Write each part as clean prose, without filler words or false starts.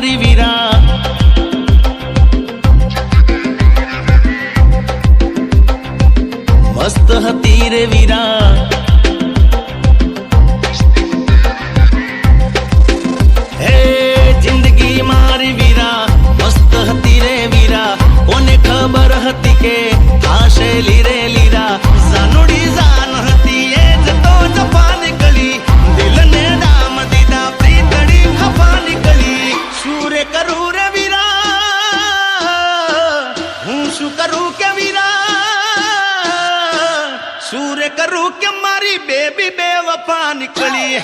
મારી વીરા મસ્ત હતી રે વીરા હે જિંદગી મારી વીરા મસ્ત હતી રે વીરા કોને ખબર હતી કે આશે લીરે લીરા જાનુડી જાન હતી એ જતો જપા નીકળી દિલને ડામ દીધા પ્રીતડી ખપા નીકળી શું રે કરું રે વીરા હું શું કરું કે વીરા શું રે કરું કે મારી બેબી બેવફા નીકળી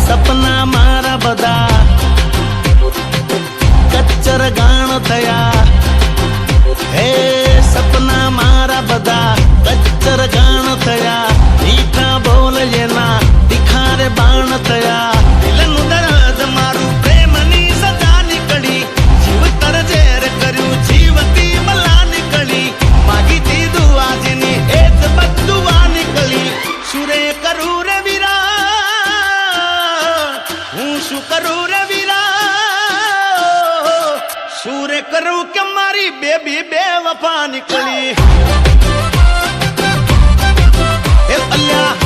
સપના મારા બધા કચ્ચર ગાણ થયા હે સપના મારા બધા કચ્ચર ગાણ થયા મીઠા બોલ જેના તિખારે બાણ થયા દિલનું દર્દ મારું પ્રેમની સજા નીકળી જીવતર ઝેર કર્યું જીવતી મલા નીકળી માગી તી દુઆ જેની એ જ બદુઆ નીકળી સુરે કરું રે શું કરું રે વીરા શું રે કરું કે મારી બેબી બેવફા નીકળી હે અલ્લાહ